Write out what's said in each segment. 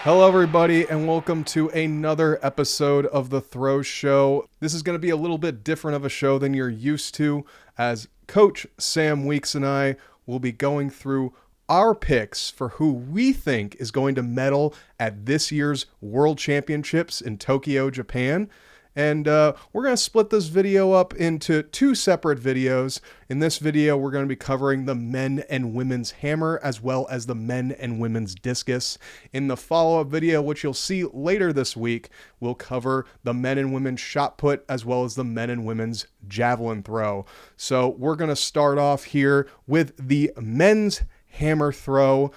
Hello, everybody, and welcome to another episode of The Throw Show. This is going to be a little bit different of a show than you're used to, as Coach Sam Weeks and I will be going through our picks for who we think is going to medal at this year's World Championships in Tokyo, Japan. And we're going to split this video up into two separate videos. In this video, we're going to be covering the men and women's hammer as well as the men and women's discus. In the follow-up video, which you'll see later this week, we'll cover the men and women's shot put as well as the men and women's javelin throw. So we're going to start off here with the men's hammer throw.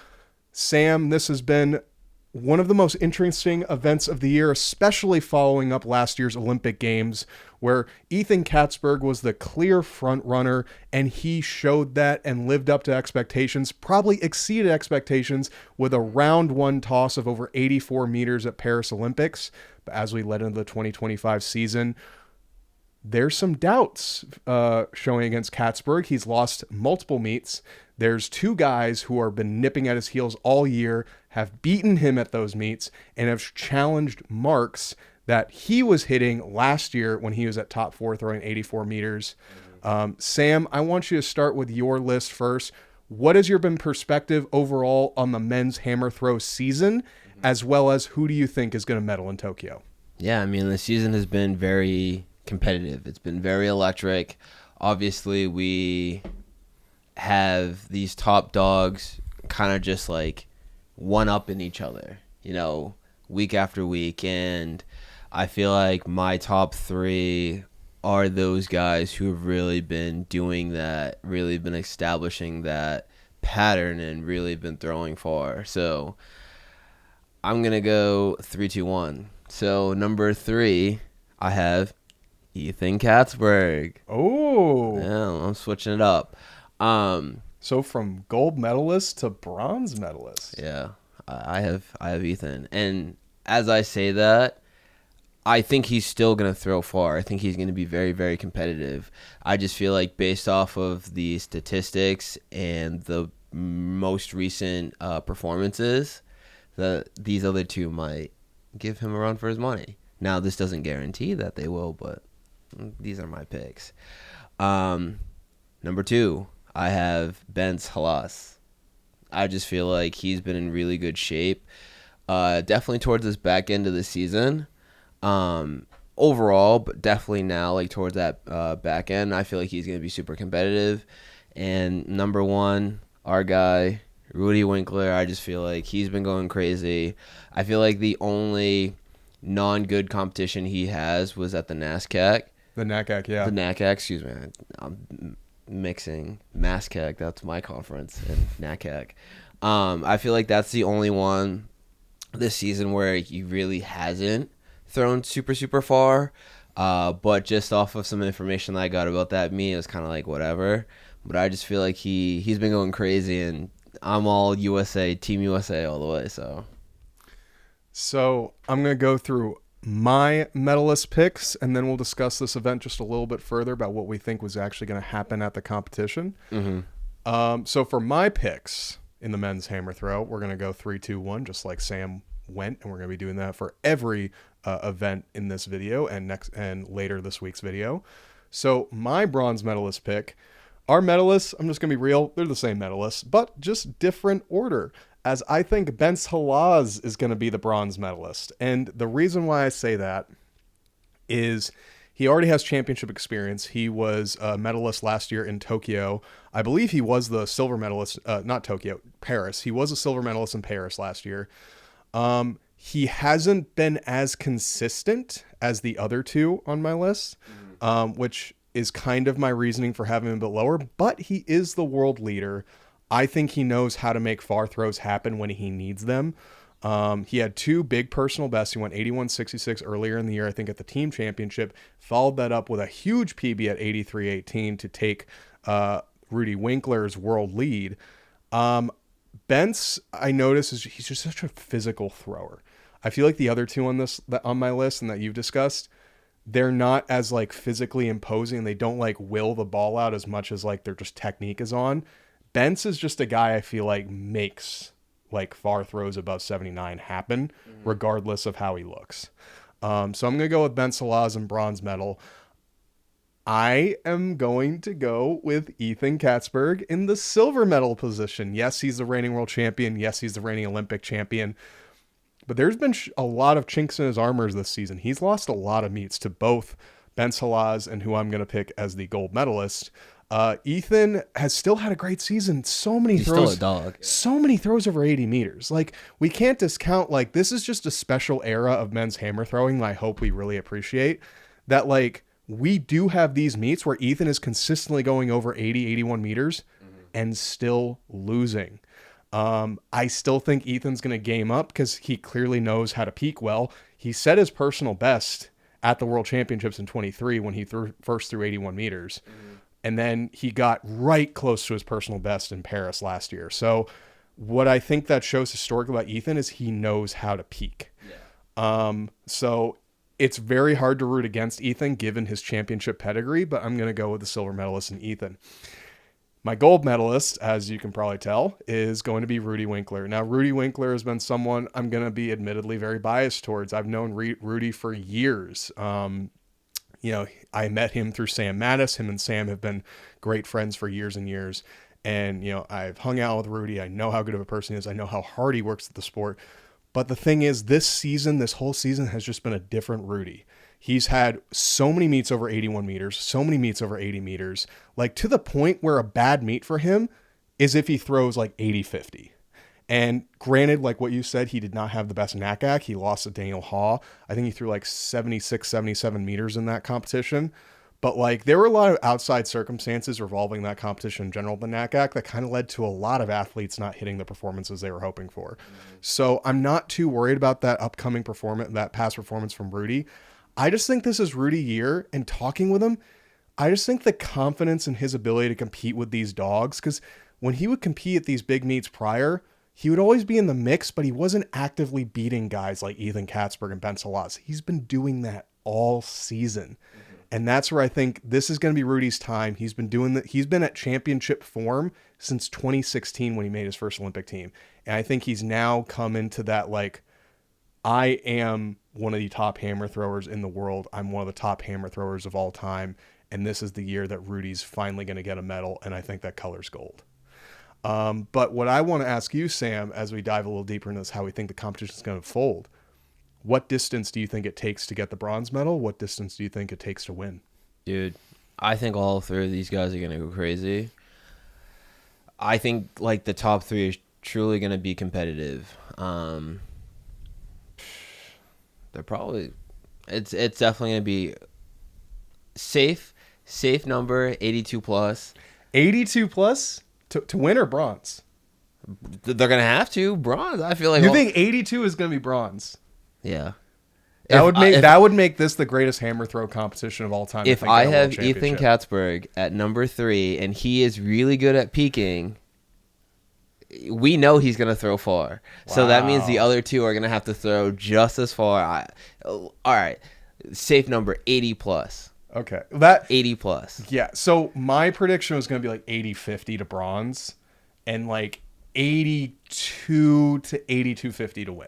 Sam, this has been one of the most interesting events of the year, especially following up last year's Olympic Games, where Ethan Katzberg was the clear front runner, and he showed that and lived up to expectations, probably exceeded expectations with a round one toss of over 84 meters at Paris Olympics. But as we led into the 2025 season, there's some doubts showing against Katzberg. He's lost multiple meets. There's two guys who have been nipping at his heels all year, have beaten him at those meets, and have challenged marks that he was hitting last year when he was at top four throwing 84 meters. Sam, I want you to start with your list first. What has your been perspective overall on the men's hammer throw season, as well as who do you think is going to medal in Tokyo? Yeah, I mean, the season has been very competitive. It's been very electric. Obviously, we have these top dogs kind of just like one-upping each other, you know, week after week. And I feel like my top three are those guys who have really been doing that, really been establishing that pattern and really been throwing far. So I'm going to go 3-2-1. So number 3, I have Ethan Katzberg. Oh. Yeah, I'm switching it up. So from gold medalist to bronze medalist. Yeah, I have Ethan. And as I say that, I think he's still going to throw far. I think he's going to be very, very competitive. I just feel like based off of the statistics and the most recent performances, these other two might give him a run for his money. Now, this doesn't guarantee that they will, but these are my picks. Number 2, I have Bence Halas. I just feel like he's been in really good shape. Definitely towards this back end of the season. Overall, but definitely now, like towards that back end, I feel like he's going to be super competitive. And number 1, our guy, Rudy Winkler, I just feel like he's been going crazy. I feel like the only non-good competition he has was at the NASCAC. The NACAC, yeah. The NACAC, excuse me. I'm mixing MASCAC, that's my conference, and NACAC. I feel like that's the only one this season where he really hasn't thrown super, super far. But just off of some information that I got about that, it was kind of like whatever. But I just feel like he's been going crazy, and I'm all USA, Team USA all the way. So I'm going to go through my medalist picks, and then we'll discuss this event just a little bit further about what we think was actually going to happen at the competition. So for my picks in the men's hammer throw, we're going to go 3-2-1, just like Sam went, and we're going to be doing that for every event in this video and later this week's video. So my bronze medalist pick, our medalists, I'm just going to be real, they're the same medalists, but just different order, as I think Bence Halas is going to be the bronze medalist. And the reason why I say that is he already has championship experience. He was a medalist last year in Tokyo. I believe he was the silver medalist, not Tokyo, Paris. He was a silver medalist in Paris last year. He hasn't been as consistent as the other two on my list, which is kind of my reasoning for having him a bit lower, but he is the world leader. I think he knows how to make far throws happen when he needs them. He had 2 big personal bests. He went 81.66 earlier in the year, I think, at the team championship. Followed that up with a huge PB at 83.18 to take Rudy Winkler's world lead. Bence, I notice, he's just such a physical thrower. I feel like the other two on my list and that you've discussed, they're not as like physically imposing. They don't like will the ball out as much as like their just technique is on. Bence is just a guy I feel like makes like far throws above 79 happen, regardless of how he looks. So I'm going to go with Ben Salaz and bronze medal. I am going to go with Ethan Katzberg in the silver medal position. Yes, he's the reigning world champion. Yes, he's the reigning Olympic champion. But there's been a lot of chinks in his armors this season. He's lost a lot of meets to both Ben Salaz and who I'm going to pick as the gold medalist. Ethan has still had a great season. So many throws. Still a dog. So many throws over 80 meters. Like, we can't discount, like, this is just a special era of men's hammer throwing that I hope we really appreciate. That, like, we do have these meets where Ethan is consistently going over 80, 81 meters and still losing. I still think Ethan's going to game up because he clearly knows how to peak well. He set his personal best at the World Championships in 23 when he first threw 81 meters. And then he got right close to his personal best in Paris last year. So what I think that shows historically about Ethan is he knows how to peak. So it's very hard to root against Ethan given his championship pedigree, but I'm going to go with the silver medalist in Ethan. My gold medalist, as you can probably tell, is going to be Rudy Winkler. Now, Rudy Winkler has been someone I'm going to be admittedly very biased towards. I've known Rudy for years. I met him through Sam Mattis. Him and Sam have been great friends for years and years. And, I've hung out with Rudy. I know how good of a person he is. I know how hard he works at the sport. But the thing is, this whole season has just been a different Rudy. He's had so many meets over 81 meters, so many meets over 80 meters, like to the point where a bad meet for him is if he throws like 80-50. And granted, like what you said, he did not have the best NACAC. He lost to Daniel Haw. I think he threw like 76, 77 meters in that competition. But like there were a lot of outside circumstances revolving that competition in general, the NACAC, that kind of led to a lot of athletes not hitting the performances they were hoping for. So I'm not too worried about that upcoming performance, that past performance from Rudy. I just think this is Rudy year, and talking with him, I just think the confidence in his ability to compete with these dogs, because when he would compete at these big meets prior, he would always be in the mix, but he wasn't actively beating guys like Ethan Katzberg and Ben Salaz. He's been doing that all season. And that's where I think this is going to be Rudy's time. He's been doing that. He's been at championship form since 2016 when he made his first Olympic team. And I think he's now come into that, like, I am one of the top hammer throwers in the world. I'm one of the top hammer throwers of all time. And this is the year that Rudy's finally going to get a medal. And I think that color's gold. But what I want to ask you, Sam, as we dive a little deeper into this, how we think the competition is going to fold. What distance do you think it takes to get the bronze medal? What distance do you think it takes to win? Dude, I think all three of these guys are going to go crazy. I think like the top three is truly going to be competitive. They're probably, it's definitely going to be safe number, 82 plus. 82 plus to win or bronze? They're going to have to. Bronze, I feel like. You think 82 is going to be bronze? Yeah. That would make this the greatest hammer throw competition of all time. If I have Ethan Katzberg at number 3 and he is really good at peaking, we know he's going to throw far. Wow. So that means the other two are going to have to throw just as far. All right. Safe number, 80 plus. Okay. 80 plus. Yeah. So my prediction was going to be like 80-50 to bronze and like 82 to 82-50 to win.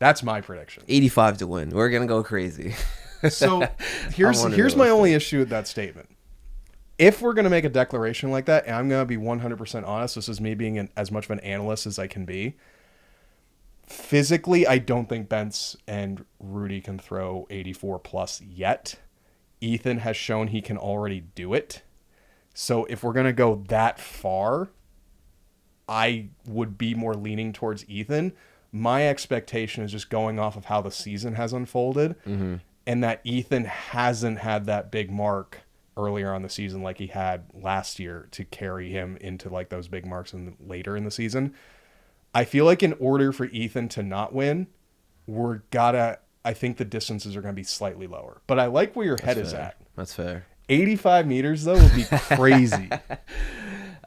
That's my prediction. 85 to win. We're going to go crazy. So here's my only issue with that statement. If we're going to make a declaration like that, and I'm going to be 100% honest, this is me being as much of an analyst as I can be. Physically, I don't think Bence and Rudy can throw 84 plus yet. Ethan has shown he can already do it. So if we're going to go that far, I would be more leaning towards Ethan. My expectation is just going off of how the season has unfolded and that Ethan hasn't had that big mark earlier on the season like he had last year to carry him into like those big marks later in the season. I feel like in order for Ethan to not win, I think the distances are going to be slightly lower. But I like where your head is at. That's fair. 85 meters, though, would be crazy.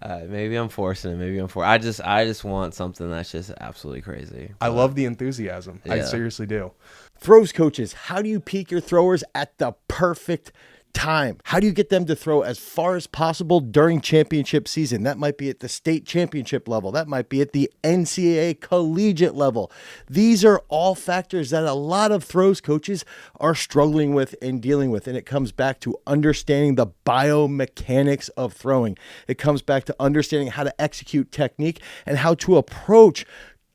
Maybe I'm forcing it. I just want something that's just absolutely crazy. I love the enthusiasm. Yeah. I seriously do. Throws coaches, how do you peak your throwers at the perfect time. How do you get them to throw as far as possible during championship season? That might be at the state championship level. That might be at the NCAA collegiate level. These are all factors that a lot of throws coaches are struggling with and dealing with. And it comes back to understanding the biomechanics of throwing. It comes back to understanding how to execute technique and how to approach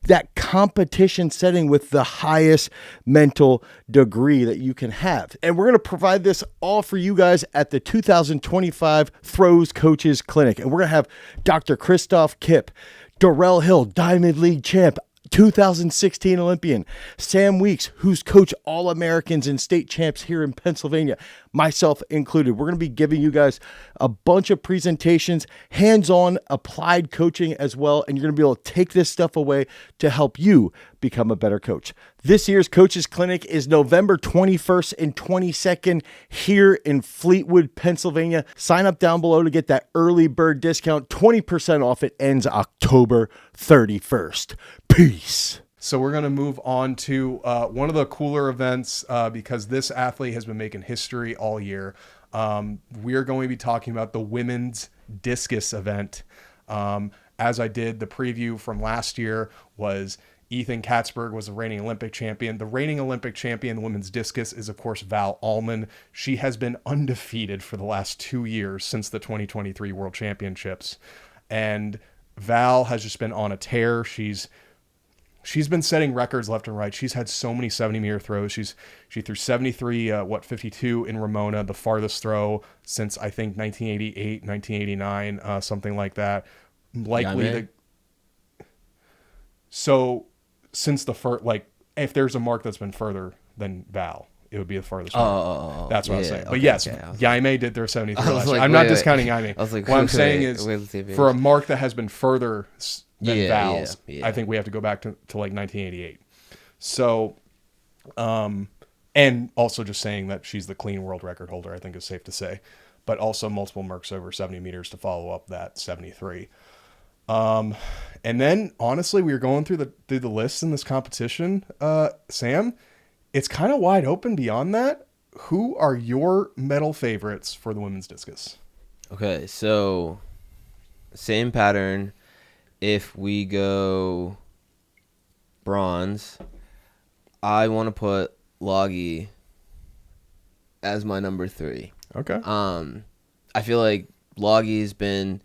that competition setting with the highest mental degree that you can have. And we're going to provide this all for you guys at the 2025 Throws Coaches Clinic. And we're going to have Dr. Christoph Kipp, Darrell Hill, Diamond League champ, 2016 Olympian, Sam Weeks, who's coached All-Americans and state champs here in Pennsylvania, myself included. We're going to be giving you guys a bunch of presentations, hands-on applied coaching as well, and you're going to be able to take this stuff away to help you become a better coach. This year's Coaches Clinic is November 21st and 22nd here in Fleetwood, Pennsylvania. Sign up down below to get that early bird discount, 20% off. It ends October 31st. Peace. So we're going to move on to one of the cooler events because this athlete has been making history all year. We're going to be talking about the women's discus event. As I did, the preview from last year was Ethan Katzberg was the reigning Olympic champion. The reigning Olympic champion, the women's discus, is, of course, Val Allman. She has been undefeated for the last 2 years since the 2023 World Championships. And Val has just been on a tear. She's been setting records left and right. She's had so many 70-meter throws. She threw 73, 52 in Ramona, the farthest throw since, I think, 1988, 1989, something like that. Likely So since the first, like, if there's a mark that's been further than Val, it would be the farthest. That's what I was saying. But yes, Jaime did their 73 last year. I'm not discounting Jaime. What I'm saying is, for a mark that has been further than Val's, I think we have to go back to like 1988. So, and also just saying that she's the clean world record holder, I think is safe to say. But also multiple marks over 70 meters to follow up that 73. And then honestly, we were going through the list in this competition, Sam, it's kind of wide open beyond that. Who are your medal favorites for the women's discus? Okay. So same pattern. If we go bronze, I want to put Logie as my number 3. Okay. I feel like Logie's been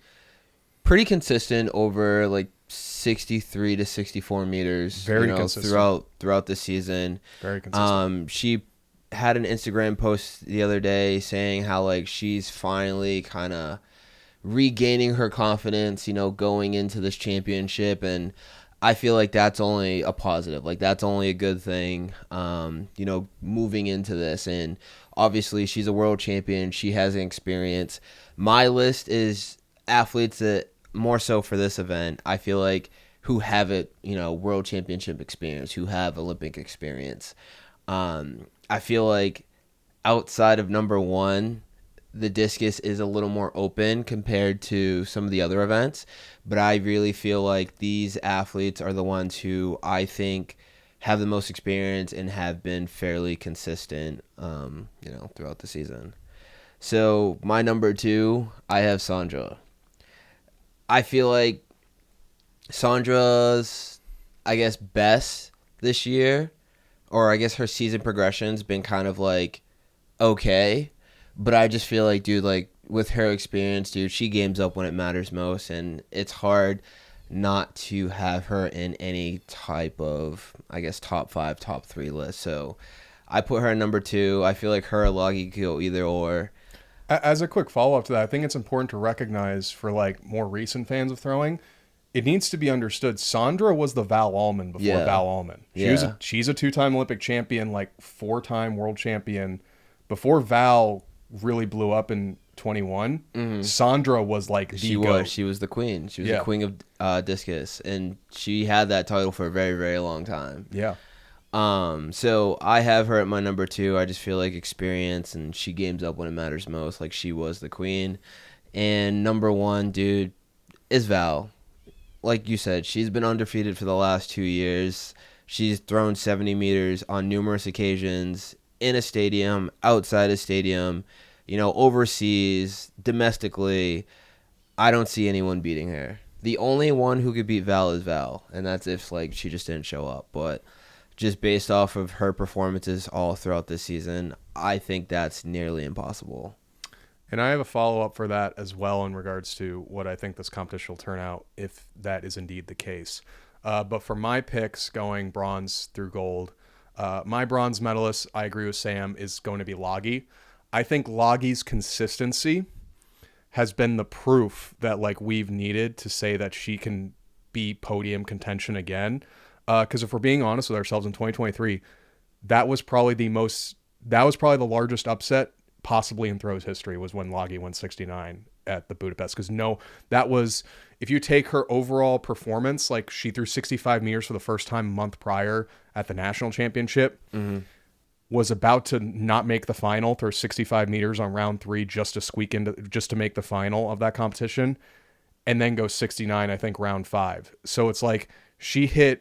pretty consistent over like 63 to 64 meters. Very consistent throughout the season. Very consistent. She had an Instagram post the other day saying how like she's finally kind of regaining her confidence, going into this championship, and I feel like that's only a positive. Like that's only a good thing. Moving into this, and obviously she's a world champion. She has an experience. My list is athletes that more so for this event, I feel like who have it, world championship experience, who have Olympic experience. I feel like outside of number 1, the discus is a little more open compared to some of the other events, but I really feel like these athletes are the ones who I think have the most experience and have been fairly consistent, throughout the season. So my number 2, I have Sandra. I feel like Sandra's, best this year, or I guess her season progression's been kind of like okay, but I just feel like, dude, like with her experience, dude, she games up when it matters most, and it's hard not to have her in any type of, top 5, top 3 list. So I put her at number 2. I feel like her or Logie could go either or. As a quick follow-up to that, I think it's important to recognize for like more recent fans of throwing, it needs to be understood. Sandra was the Val Allman before Val Allman. She's a 2-time Olympic champion, like 4-time world champion. Before Val really blew up in 21, Sandra was like she was the queen. She was the queen of discus, and she had that title for a very, very long time. Yeah. So I have her at my number 2. I just feel like experience, and she games up when it matters most. Like she was the queen. And number 1, dude, is Val. Like you said, she's been undefeated for the last 2 years. She's thrown 70 meters on numerous occasions in a stadium, outside a stadium. overseas, domestically, I don't see anyone beating her. The only one who could beat Val is Val, and that's if like she just didn't show up. But just based off of her performances all throughout this season, I think that's nearly impossible. And I have a follow-up for that as well in regards to what I think this competition will turn out if that is indeed the case. But for my picks going bronze through gold, my bronze medalist, I agree with Sam, is going to be Loggy. I think Loggy's consistency has been the proof that like we've needed to say that she can be podium contention again. Because if we're being honest with ourselves, in 2023, that was probably the largest upset possibly in throws history, was when Loggy won 69 at the Budapest. Because that was, if you take her overall performance, like she threw 65 meters for the first time a month prior at the national championship, was about to not make the final, throw 65 meters on round 3 just to make the final of that competition, and then go 69, I think, round 5. So it's like she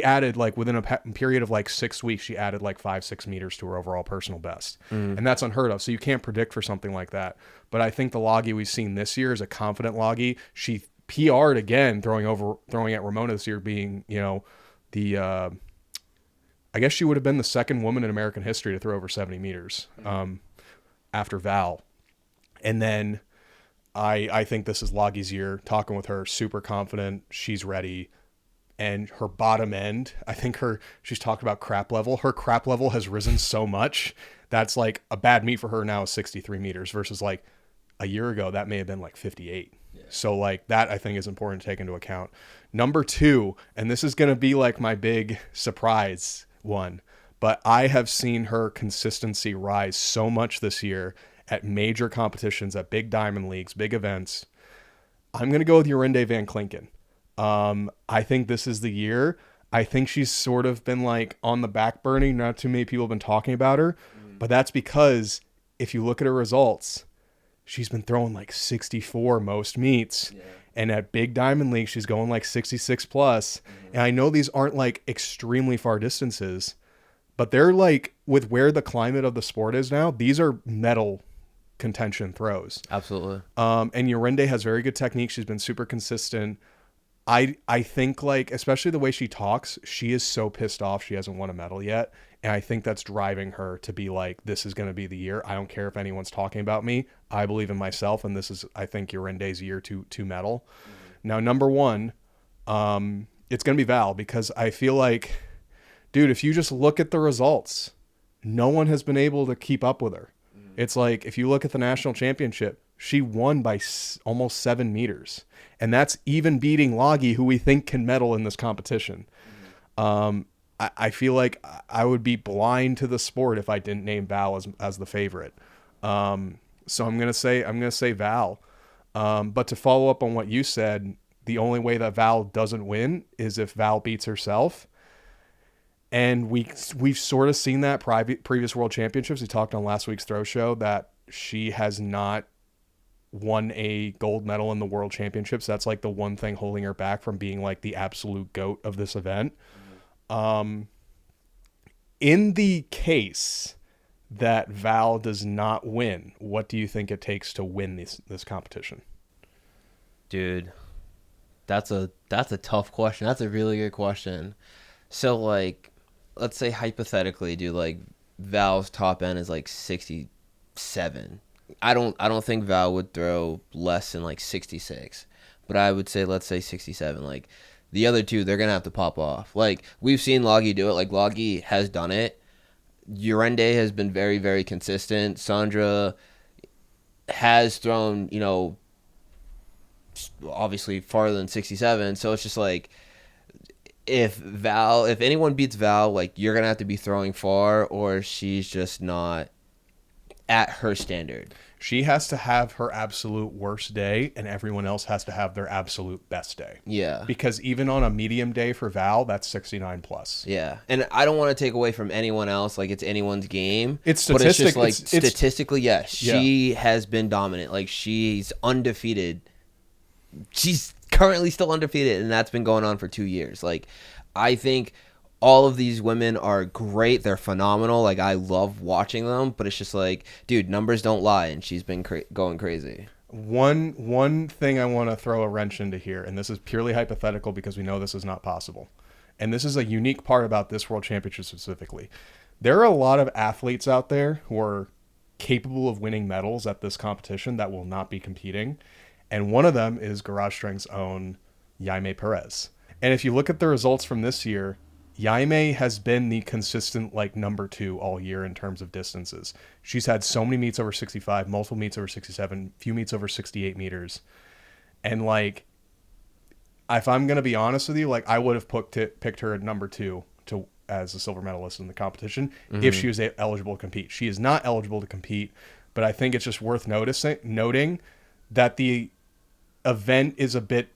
added, like within a period of like 6 weeks, she added like 5-6 meters to her overall personal best. And that's unheard of. So you can't predict for something like that. But I think the Loggy we've seen this year is a confident Loggy. She PR'd again, throwing at Ramona this year, being, I guess she would have been the second woman in American history to throw over 70 meters after Val. And then I think this is Loggy's year. Talking with her, super confident. She's ready. And her bottom end, I think she's talked about crap level. Her crap level has risen so much. That's like a bad meet for her now is 63 meters versus like a year ago, that may have been like 58. Yeah. So like that I think is important to take into account. Number 2, and this is going to be like my big surprise one, but I have seen her consistency rise so much this year at major competitions, at big diamond leagues, big events. I'm going to go with Jorinde Van Klinken. I think this is the year. I think she's sort of been like on the back burning. Not too many people have been talking about her, but that's because if you look at her results, she's been throwing like 64 most meets. Yeah. And at big diamond leagues, she's going like 66 plus. And I know these aren't like extremely far distances, but they're like, with where the climate of the sport is now, these are medal contention throws. Absolutely. And Jorinde has very good technique. She's been super consistent. I think, like, especially the way she talks, she is so pissed off she hasn't won a medal yet. And I think that's driving her to be like, this is going to be the year. I don't care if anyone's talking about me. I believe in myself. And this is, I think, Jorinde's year to medal. Now, number 1, it's going to be Val, because I feel like, dude, if you just look at the results, no one has been able to keep up with her. It's like, if you look at the national championship, she won by almost 7 meters. And that's even beating Loggy, who we think can medal in this competition. I feel like I would be blind to the sport if I didn't name Val as the favorite. So I'm gonna say Val. But to follow up on what you said, the only way that Val doesn't win is if Val beats herself. And we've sort of seen that previous world championships. We talked on last week's throw show that she has not won a gold medal in the world championships. That's like the one thing holding her back from being like the absolute GOAT of this event. In the case that Val does not win, what do you think it takes to win this competition? Dude, that's a tough question. That's a really good question. So like, let's say hypothetically, dude, like Val's top end is like 67. I don't think Val would throw less than like 66, but I would say, let's say 67. Like the other two, they're going to have to pop off. Like we've seen Loggy do it. Like Loggy has done it. Jorinde has been very, very consistent. Sandra has thrown, obviously farther than 67. So it's just like, if anyone beats Val, like you're going to have to be throwing far, or she's just not at her standard. She has to have her absolute worst day, and everyone else has to have their absolute best day. Yeah. Because even on a medium day for Val, that's 69 plus. Yeah. And I don't want to take away from anyone else. Like, it's anyone's game. It's statistic. But it's just like, statistically, yes. She has been dominant. Like, she's undefeated. She's currently still undefeated, and that's been going on for 2 years. Like, I think all of these women are great. They're phenomenal. Like, I love watching them, but it's just like, dude, numbers don't lie, and she's been going crazy. One thing I want to throw a wrench into here, and this is purely hypothetical because we know this is not possible. And this is a unique part about this World Championship specifically. There are a lot of athletes out there who are capable of winning medals at this competition that will not be competing. And one of them is Garage Strength's own Jaime Perez. And if you look at the results from this year, Jaime has been the consistent number 2 all year in terms of distances. She's had so many meets over 65, multiple meets over 67, few meets over 68 meters. And if I'm going to be honest with you, I would have picked her at number 2 as a silver medalist in the competition if she was eligible to compete. She is not eligible to compete, but I think it's just worth noting that the event is a bit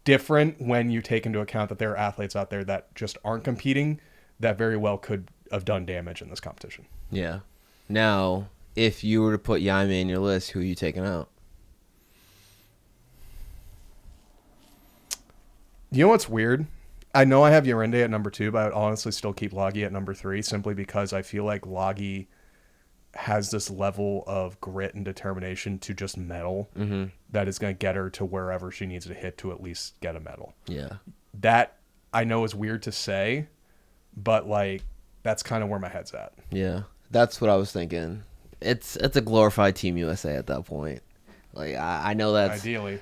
different when you take into account that there are athletes out there that just aren't competing that very well could have done damage in this competition. Yeah. Now, if you were to put Jaime in your list, who are you taking out? You know what's weird? I know I have Yorinde at number 2, but I would honestly still keep Loggy at number 3 simply because I feel like Loggy has this level of grit and determination to just medal that is going to get her to wherever she needs to hit to at least get a medal. Yeah. That I know is weird to say, but that's kind of where my head's at. Yeah. That's what I was thinking. It's a glorified Team USA at that point. I know that's ideally.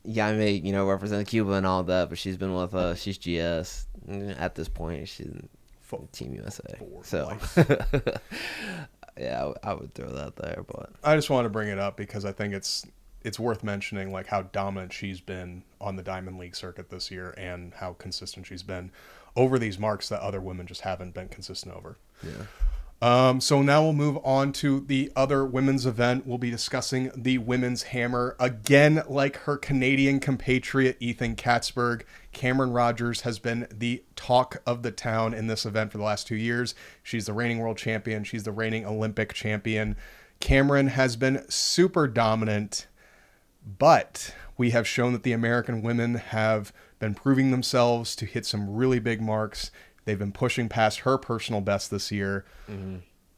Jaime, represent Cuba and all that, but she's been with she's GS at this point. She's Team USA. So yeah, I would throw that there, but I just want to bring it up because I think it's worth mentioning how dominant she's been on the Diamond League circuit this year and how consistent she's been over these marks that other women just haven't been consistent over. yeah. So now we'll move on to the other women's event. We'll be discussing the women's hammer. Again, like her Canadian compatriot Ethan Katzberg, Cameron Rogers has been the talk of the town in this event for the last 2 years. She's the reigning world champion. She's the reigning Olympic champion. Cameron has been super dominant, but we have shown that the American women have been proving themselves to hit some really big marks. They've been pushing past her personal best this year.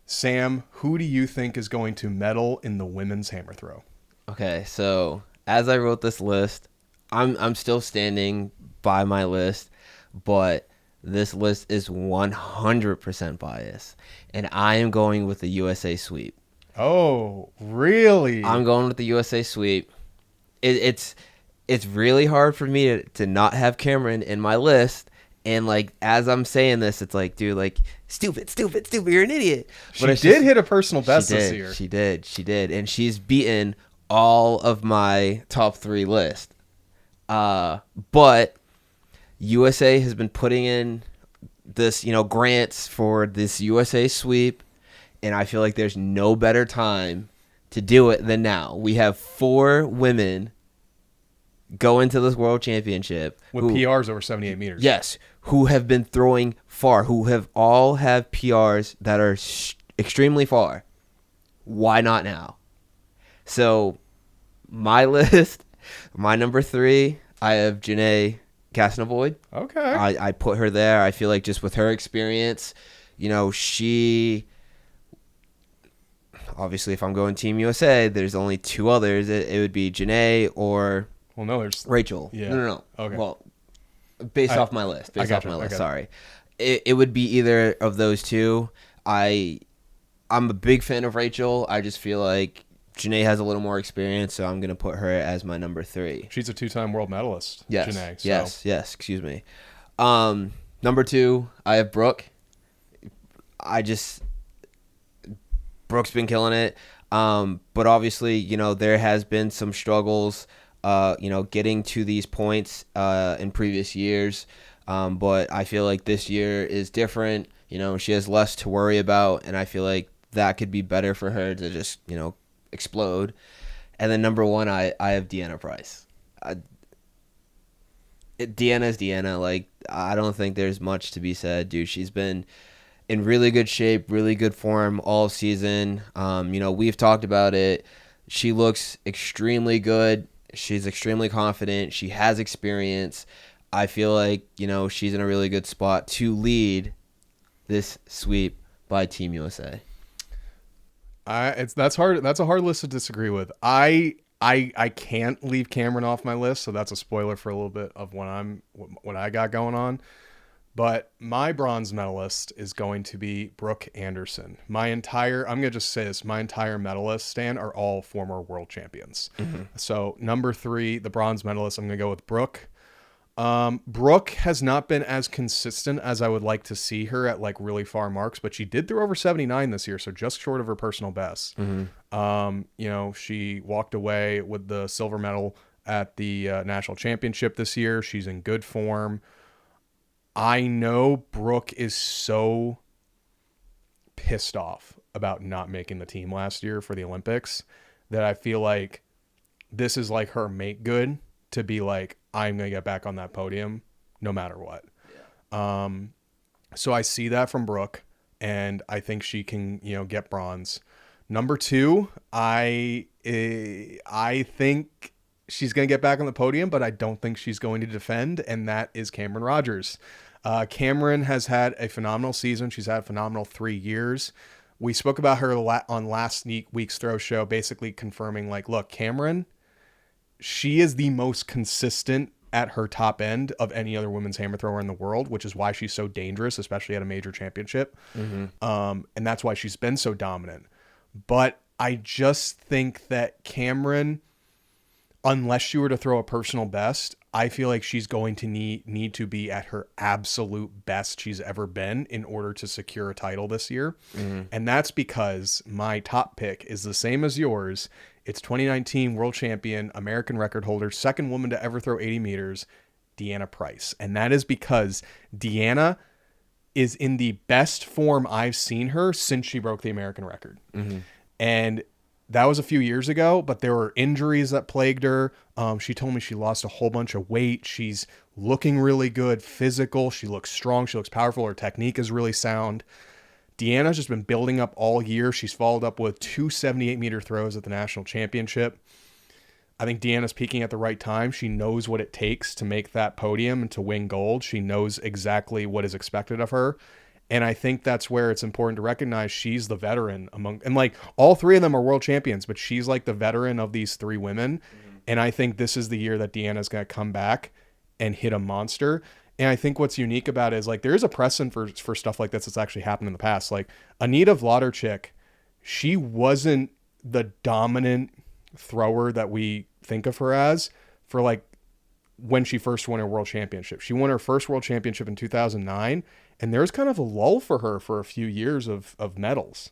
Sam, who do you think is going to medal in the women's hammer throw? Okay, so as I wrote this list, I'm still standing by my list, but this list is 100% biased, and I am going with the USA sweep. Oh, really? I'm going with the USA sweep. It's really hard for me to not have Cameron in my list. And as I'm saying this, it's dude, stupid, you're an idiot. But she did hit a personal best this year. She did. And she's beaten all of my top 3 list. But USA has been putting in this, grants for this USA sweep. And I feel like there's no better time to do it than now. We have 4 women go into this world championship with PRs over 78 meters. Yes, who have been throwing far, who have all have PRs that are extremely far. Why not now? So my list, my number 3, I have Janae Casnavoid. Okay. I put her there. I feel like just with her experience, she obviously, if I'm going Team USA, there's only 2 others. It would be Janae or well, no, there's Rachel. Yeah. No. Okay. Well, based off my list. Sorry. It would be either of those 2. I'm a big fan of Rachel. I just feel like Janae has a little more experience, so I'm going to put her as my number 3. She's a 2-time world medalist. Yes. Janae. So. Yes. Excuse me. Number 2, I have Brooke. Brooke's been killing it. But obviously, there has been some struggles getting to these points in previous years. But I feel like this year is different. She has less to worry about, and I feel like that could be better for her to just, explode. And then number 1, I have Deanna Price. Deanna's Deanna. I don't think there's much to be said, dude. She's been in really good shape, really good form all season. We've talked about it. She looks extremely good. She's extremely confident. She has experience. I feel like, she's in a really good spot to lead this sweep by Team USA. That's hard. That's a hard list to disagree with. I can't leave Cameron off my list, so that's a spoiler for a little bit of what I got going on. But my bronze medalist is going to be Brooke Anderson. I'm going to just say this, my entire medalist stand are all former world champions. Mm-hmm. So number 3, the bronze medalist, I'm going to go with Brooke. Brooke has not been as consistent as I would like to see her at like really far marks, but she did throw over 79 this year, so just short of her personal best. Mm-hmm. She walked away with the silver medal at the national championship this year. She's in good form. I know Brooke is so pissed off about not making the team last year for the Olympics that I feel like this is like her make good to be like, I'm going to get back on that podium no matter what. Yeah. So I see that from Brooke, and I think she can, get bronze. Number 2, I think she's going to get back on the podium, but I don't think she's going to defend, and that is Cameron Rogers. Cameron has had a phenomenal season. She's had a phenomenal 3 years. We spoke about her on last week's Throw Show, basically confirming like, look, Cameron, she is the most consistent at her top end of any other women's hammer thrower in the world, which is why she's so dangerous, especially at a major championship. Mm-hmm. And that's why she's been so dominant. But I just think that Cameron, unless she were to throw a personal best, I feel like she's going to need to be at her absolute best she's ever been in order to secure a title this year. Mm-hmm. And that's because my top pick is the same as yours. It's 2019 world champion, American record holder, second woman to ever throw 80 meters, Deanna Price. And that is because Deanna is in the best form I've seen her since she broke the American record. Mm-hmm. And that was a few years ago, but there were injuries that plagued her. She told me she lost a whole bunch of weight. She's looking really good, physical. She looks strong. She looks powerful. Her technique is really sound. Deanna's just been building up all year. She's followed up with 2 78-meter throws at the national championship. I think Deanna's peaking at the right time. She knows what it takes to make that podium and to win gold. She knows exactly what is expected of her. And I think that's where it's important to recognize she's the veteran and like all 3 of them are world champions, but she's like the veteran of these 3 women. Mm-hmm. And I think this is the year that Deanna's going to come back and hit a monster. And I think what's unique about it is like there is a precedent for stuff like this that's actually happened in the past. Like Anita Wlodarczyk, she wasn't the dominant thrower that we think of her as for like when she first won her world championship. She won her first world championship in 2009, and there was kind of a lull for her for a few years of medals.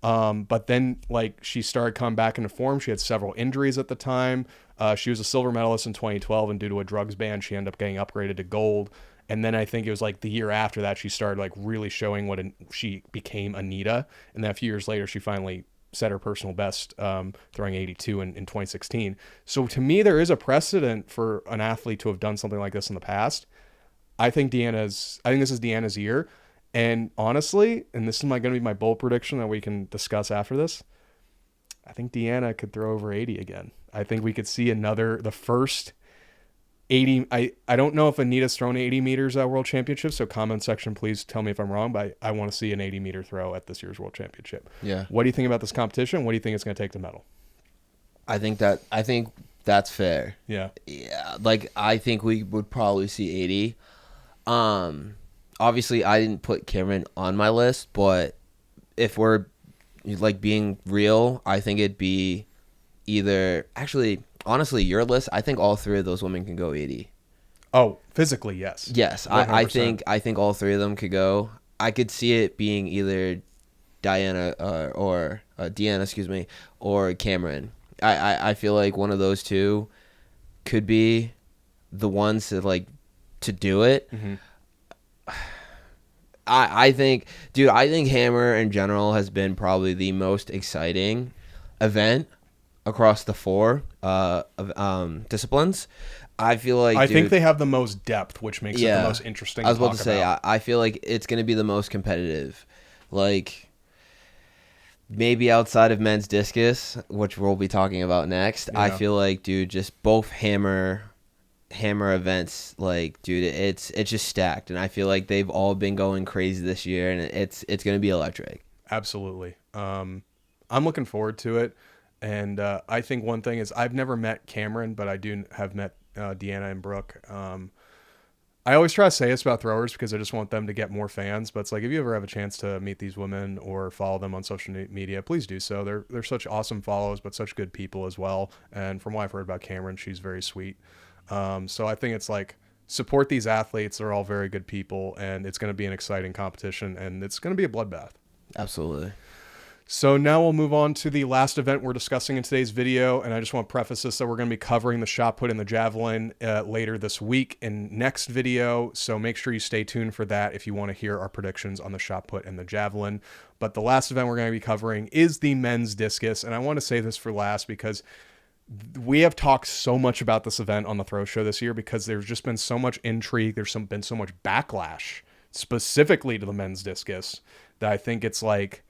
Mm-hmm. But then like she started coming back into form. She had several injuries at the time. She was a silver medalist in 2012, and due to a drugs ban, she ended up getting upgraded to gold. And then I think it was like the year after that, she started like really showing she became Anita. And then a few years later, she finally set her personal best, throwing 82 in 2016. So to me, there is a precedent for an athlete to have done something like this in the past. I think this is Deanna's year. And honestly, and this is going to be my bold prediction that we can discuss after this, I think Deanna could throw over 80 again. I think we could see the first 80. I don't know if Anita's thrown 80 meters at World Championships, so comment section, please tell me if I'm wrong, but I want to see an 80-meter throw at this year's World Championship. Yeah. What do you think about this competition? What do you think it's going to take to medal? I think that's fair. Yeah. Yeah. Like, I think we would probably see 80. Obviously, I didn't put Cameron on my list, but if we're like being real, I think it'd be honestly, your list, I think all 3 of those women can go 80. Oh, physically, yes. Yes, I think all 3 of them could go. I could see it being either Deanna, or Cameron. I feel like one of those 2 could be the ones to do it. Mm-hmm. I think hammer in general has been probably the most exciting event across the 4 disciplines. I feel like I think they have the most depth, which makes it the most interesting. I was about to say I feel like it's going to be the most competitive. Like maybe outside of men's discus, which we'll be talking about next. Yeah. I feel like just both hammer hammer events, like, dude, it's just stacked, and I feel like they've all been going crazy this year, and it's gonna be electric. Absolutely. I'm looking forward to it. And I think one thing is I've never met Cameron, but I do have met Deanna and Brooke. I always try to say this about throwers because I just want them to get more fans. But it's like if you ever have a chance to meet these women or follow them on social media, please do so. They're such awesome follows, but such good people as well. And from what I've heard about Cameron, she's very sweet. So I think it's like support these athletes. They're all very good people, and it's going to be an exciting competition, and it's going to be a bloodbath. Absolutely. So now we'll move on to the last event we're discussing in today's video, and I just want to preface this that we're going to be covering the shot put and the javelin later this week in next video, so make sure you stay tuned for that if you want to hear our predictions on the shot put and the javelin. But the last event we're going to be covering is the men's discus, and I want to say this for last because we have talked so much about this event on the Throw Show this year because there's just been so much intrigue, been so much backlash specifically to the men's discus that I think it's like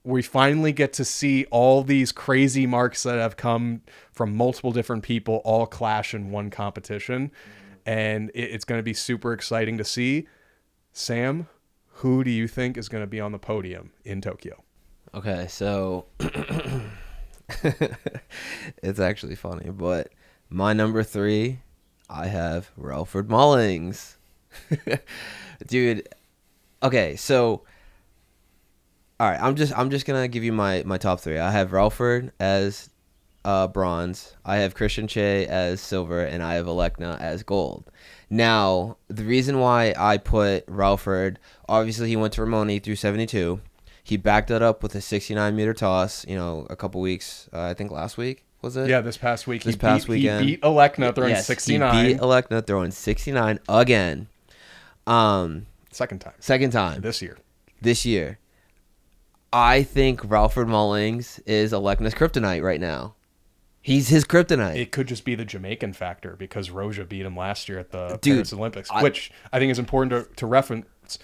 we finally get to see all these crazy marks that have come from multiple different people all clash in one competition. And it's going to be super exciting to see. Sam, who do you think is going to be on the podium in Tokyo? Okay, so it's actually funny, but my number 3, I have Ralford Mullings. Dude, okay, so all right, I'm just gonna give you my top 3. I have Ralford as bronze, I have Christian Che as silver, and I have Alekna as gold. Now, the reason why I put Ralford, obviously he went to Ramon, he threw 72. He backed it up with a 69-meter toss, a couple weeks, I think last week, was it? Yeah, this past week. Weekend. He beat Alekna throwing 69. He beat Alekna throwing 69 again. Second time. This year. I think Ralford Mullings is Alekna's kryptonite right now. He's his kryptonite. It could just be the Jamaican factor because Roja beat him last year at the Paris Olympics, which I think is important to reference.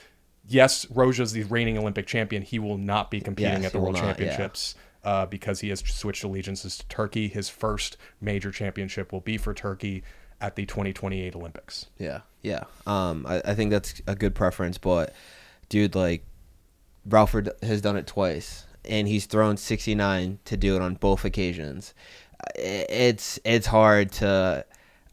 Yes, Roja's the reigning Olympic champion. He will not be competing at the World Championships because he has switched allegiances to Turkey. His first major championship will be for Turkey at the 2028 Olympics. Yeah. I think that's a good preference, but dude, like, Ralford has done it twice, and he's thrown 69 to do it on both occasions. It's hard to.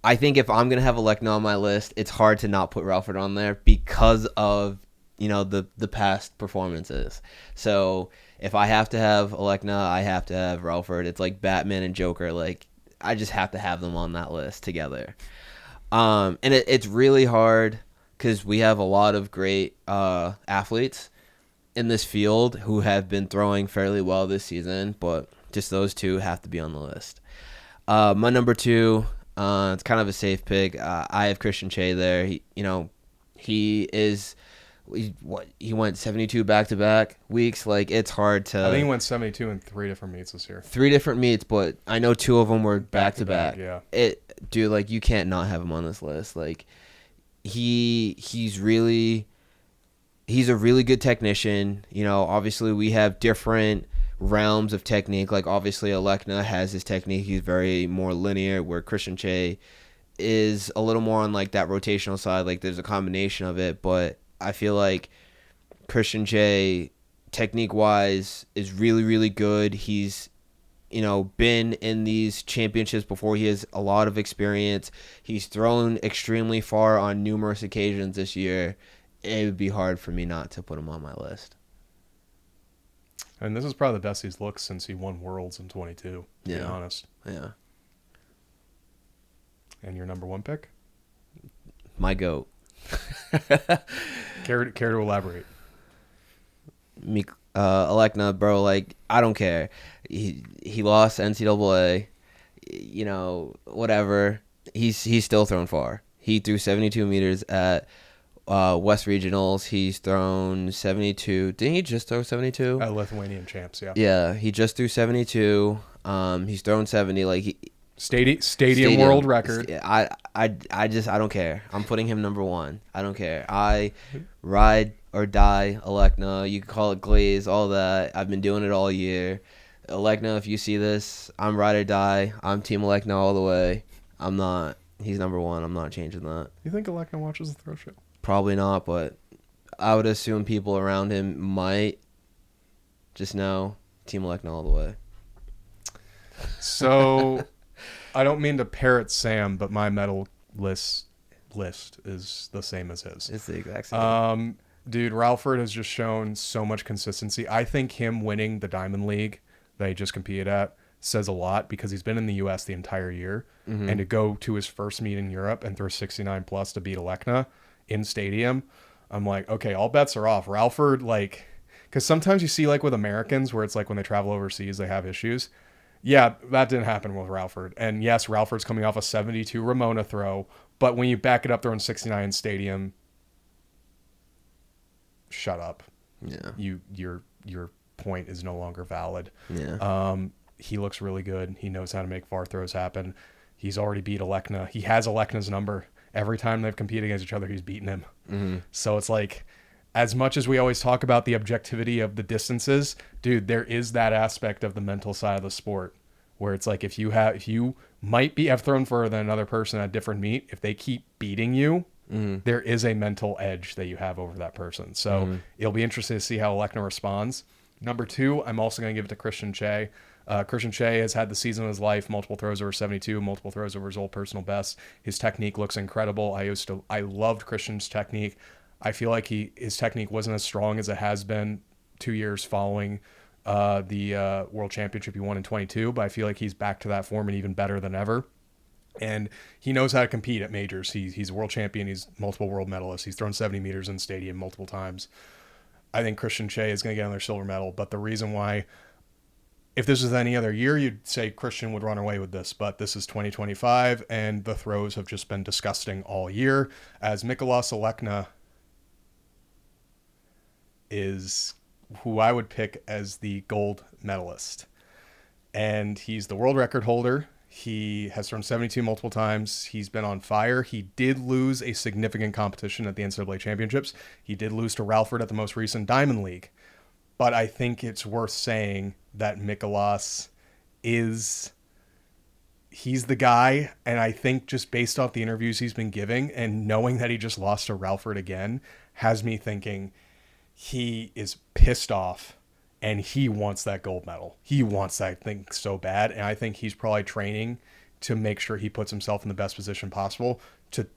I think if I'm gonna have Alekna on my list, it's hard to not put Ralford on there because of the past performances. So if I have to have Alekna, I have to have Ralford. It's like Batman and Joker. Like, I just have to have them on that list together. And it's really hard because we have a lot of great athletes in this field who have been throwing fairly well this season, but just those two have to be on the list. My number 2, it's kind of a safe pick. I have Christian Che there. He went 72 back-to-back weeks. Like, it's hard to. I think he went 72 in 3 different meets this year. 3 different meets, but I know 2 of them were back-to-back. Yeah. Dude, like, you can't not have him on this list. Like, he's a really good technician. Obviously we have different realms of technique. Like, obviously Alekna has his technique. He's very more linear, where Christian Che is a little more on like that rotational side. Like, there's a combination of it, but I feel like Christian Che, technique-wise, is really, really good. He's been in these championships before. He has a lot of experience. He's thrown extremely far on numerous occasions this year. It would be hard for me not to put him on my list. And this is probably the best he's looked since he won Worlds in 22, to be honest. Yeah. And your number 1 pick? My GOAT. Care to elaborate? Alekna, bro, like, I don't care. He lost NCAA, whatever. He's still thrown far. He threw 72 meters at West Regionals. He's thrown 72. Didn't he just throw 72? At Lithuanian champs, yeah. Yeah, he just threw 72. He's thrown 70. Like, Stadium world record. I don't care. I'm putting him number 1. I don't care. I ride or die Alekna. You can call it glaze, all that. I've been doing it all year. Alekna, if you see this, I'm ride or die. I'm Team Alekna all the way. I'm not He's number one. I'm not changing that. You think Alekna watches the throw show? Probably not, but I would assume people around him might. Just know Team Alekna all the way. So, I don't mean to parrot Sam, but my medal list is the same as his. It's the exact same. Dude, Ralford has just shown so much consistency. I think him winning the Diamond League that he just competed at says a lot because he's been in the U.S. the entire year. Mm-hmm. And to go to his first meet in Europe and throw 69 plus to beat Alekna in stadium, I'm like, okay, all bets are off. Ralford, like, because sometimes you see, like, with Americans where it's like when they travel overseas, they have issues. Yeah, that didn't happen with Ralford. And yes, Ralford's coming off a 72 Ramona throw, but when you back it up throwing 69 in stadium, shut up. Yeah. Your point is no longer valid. Yeah. He looks really good. He knows how to make far throws happen. He's already beat Alekna. He has Alekna's number. Every time they've competed against each other, he's beaten him. Mm-hmm. So it's like, as much as we always talk about the objectivity of the distances, dude, there is that aspect of the mental side of the sport where it's like if you might have thrown further than another person at a different meet, if they keep beating you, there is a mental edge that you have over that person. So it'll be interesting to see how Alekna responds. Number 2, I'm also going to give it to Christian Che. Christian Che has had the season of his life, multiple throws over 72, multiple throws over his old personal best. His technique looks incredible. I loved Christian's technique. I feel like his technique wasn't as strong as it has been 2 years following the World Championship he won in 22, but I feel like he's back to that form and even better than ever. And he knows how to compete at majors. He's a world champion. He's multiple world medalist. He's thrown 70 meters in stadium multiple times. I think Christian Che is going to get another silver medal, but the reason why, if this was any other year, you'd say Christian would run away with this, but this is 2025, and the throws have just been disgusting all year, as Mikolas Alekna is who I would pick as the gold medalist. And he's the world record holder. He has thrown 72 multiple times. He's been on fire. He did lose a significant competition at the NCAA championships. He did lose to Ralford at the most recent Diamond League. But I think it's worth saying that Mikolas he's the guy. And I think just based off the interviews he's been giving and knowing that he just lost to Ralford again has me thinking he is pissed off and he wants that gold medal. He wants that thing so bad. And I think he's probably training to make sure he puts himself in the best position possible to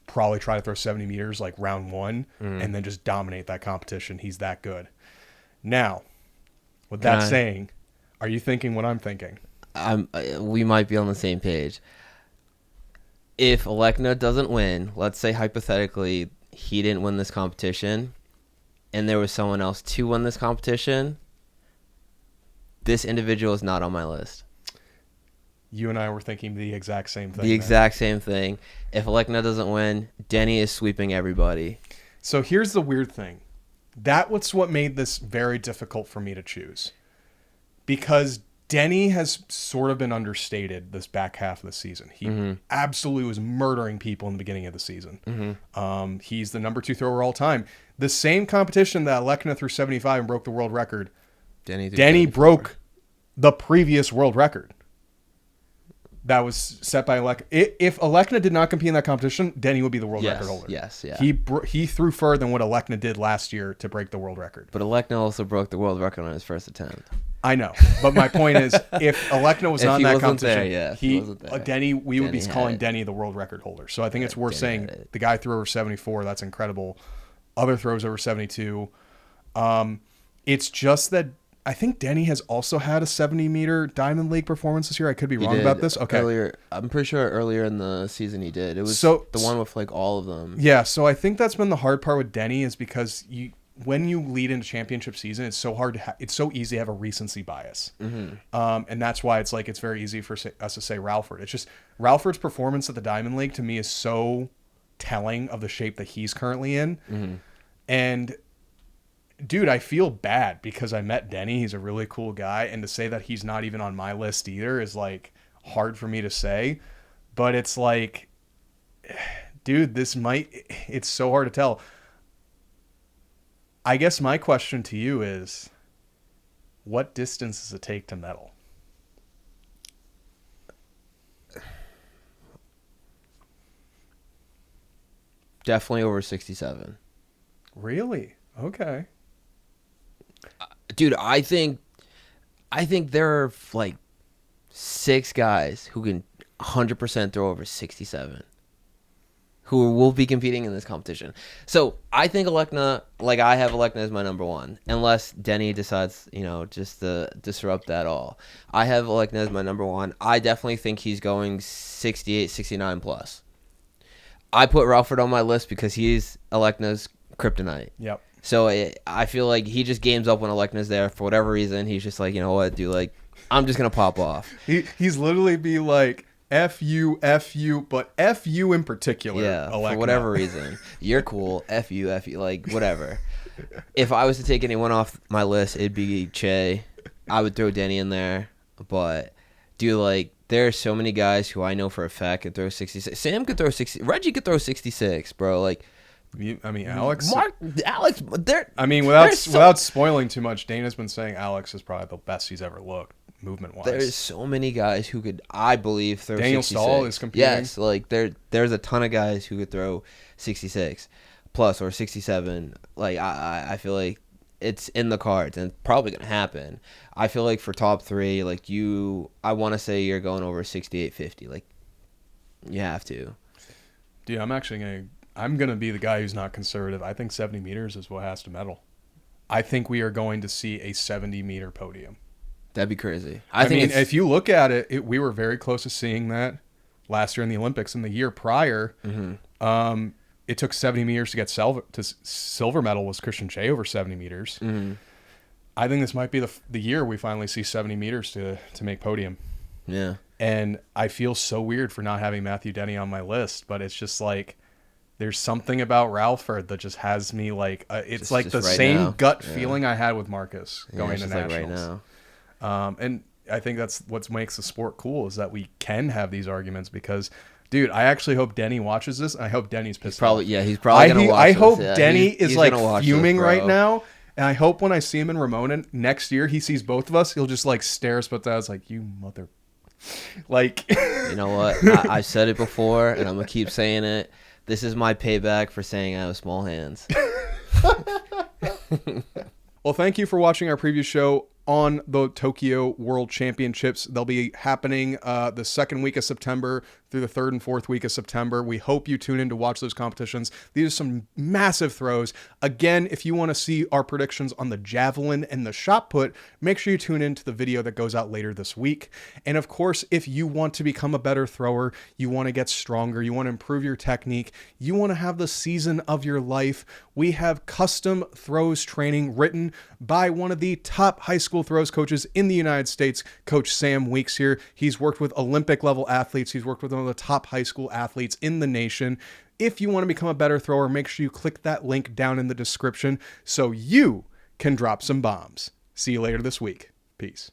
probably try to throw 70 meters like round 1 and then just dominate that competition. He's that good. Now, with that saying, are you thinking what I'm thinking? We might be on the same page. If Alekna doesn't win, let's say hypothetically he didn't win this competition and there was someone else to win this competition, this individual is not on my list. You and I were thinking the exact same thing. The exact same thing. If Alekna doesn't win, Denny is sweeping everybody. So here's the weird thing. That was what made this very difficult for me to choose. Because Denny has sort of been understated this back half of the season. He absolutely was murdering people in the beginning of the season. He's the number 2 thrower all time. The same competition that Alekna threw 75 and broke the world record, Denny broke the previous world record that was set by Alekna. If Alekna did not compete in that competition, Denny would be the world record holder. Yes, yeah. He threw further than what Alekna did last year to break the world record. But Alekna also broke the world record on his first attempt. I know, but my point is, if Alekna was not in that competition, Denny, we would be calling Denny the world record holder. So I think it's worth saying the guy threw over 74. That's incredible. Other throws over 72. It's just that I think Denny has also had a 70-meter Diamond League performance this year. I could be wrong about this. Okay. I'm pretty sure earlier in the season he did. It was the one with like all of them. Yeah, so I think that's been the hard part with Denny is because when you lead into championship season, it's so hard to it's so easy to have a recency bias. And that's why it's like it's very easy for us to say Ralford. It's just Ralford's performance at the Diamond League to me is so telling of the shape that he's currently in. And dude, I feel bad because I met Denny. He's a really cool guy. And to say that he's not even on my list either is like hard for me to say. But it's like, dude, it's so hard to tell. I guess my question to you is, what distance does it take to medal? Definitely over 67. Really? Okay. Dude, I think there are like 6 guys who can 100% throw over 67 who will be competing in this competition. So I think Alekna, like I have Alekna as my number 1, unless Denny decides, just to disrupt that all. I have Alekna as my number 1. I definitely think he's going 68, 69 plus. I put Ralford on my list because he's Alekna's kryptonite. Yep. So I feel like he just games up when Alekna's there for whatever reason. He's just like, you know what, dude, like, I'm just going to pop off. He's literally be like, F you, but F you in particular. Yeah, Alekna. for whatever reason. You're cool. F you, like, whatever. If I was to take anyone off my list, it'd be Che. I would throw Denny in there. But, dude, like, there are so many guys who I know for a fact could throw 66. Sam could throw 60. Reggie could throw 66, bro. Like, Alex. Alex, without spoiling too much, Dana's been saying Alex is probably the best he's ever looked, movement-wise. There's so many guys who could, I believe, throw Daniel 66. Stahl is competing. Yes, like there's a ton of guys who could throw 66 plus or 67. Like I feel like it's in the cards and it's probably gonna happen. I feel like for top 3, like I want to say you're going over 68, 50. Like you have to. Dude, I'm gonna be the guy who's not conservative. I think 70 meters is what has to medal. I think we are going to see a 70-meter podium. That'd be crazy. I mean, if you look at it, we were very close to seeing that last year in the Olympics. And the year prior, it took 70 meters to get silver medal was Christian Che over 70 meters. Mm-hmm. I think this might be the year we finally see 70 meters to make podium. Yeah. And I feel so weird for not having Matthew Denny on my list, but it's just like there's something about Ralford that just has me like it's like the right same now. gut feeling I had with Marcus going it's to just like nationals. right now. And I think that's what makes the sport cool is that we can have these arguments because, dude, I actually hope Denny watches this. And I hope Denny's pissed off. He's probably going to watch I this. hope Yeah, Denny is like fuming this, right now. And I hope when I see him in Ramona next year, he sees both of us. He'll just like stare us both out. Like, you mother. Like, you know what? I've said it before and I'm going to keep saying it. This is my payback for saying I have small hands. Well, thank you for watching our preview show on the Tokyo World Championships. They'll be happening the second week of September through the third and fourth week of September. We hope you tune in to watch those competitions. These are some massive throws. Again, if you want to see our predictions on the javelin and the shot put, make sure you tune in to the video that goes out later this week. And of course, if you want to become a better thrower, you want to get stronger, you want to improve your technique, you want to have the season of your life, we have custom throws training written by one of the top high school throws coaches in the United States, Coach Sam Weeks here. He's worked with Olympic level athletes. He's worked with one of the top high school athletes in the nation. If you want to become a better thrower, make sure you click that link down in the description so you can drop some bombs. See you later this week. Peace.